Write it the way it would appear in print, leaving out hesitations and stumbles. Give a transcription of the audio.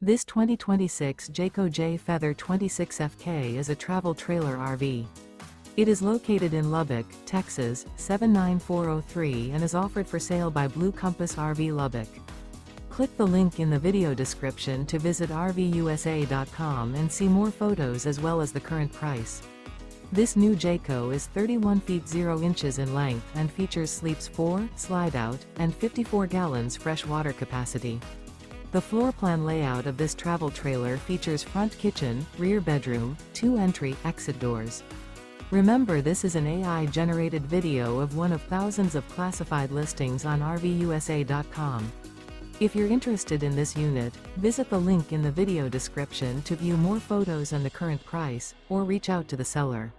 This 2026 Jayco Jay Feather 26FK is a travel trailer RV. It is located in Lubbock, Texas, 79403 and is offered for sale by Blue Compass RV Lubbock. Click the link in the video description to visit RVUSA.com and see more photos as well as the current price. This new Jayco is 31 feet 0 inches in length and features sleeps 4, slide-out, and 54 gallons fresh water capacity. The floor plan layout of this travel trailer features front kitchen, rear bedroom, 2 entry/exit doors. Remember, this is an AI-generated video of one of thousands of classified listings on RVUSA.com. If you're interested in this unit, visit the link in the video description to view more photos and the current price, or reach out to the seller.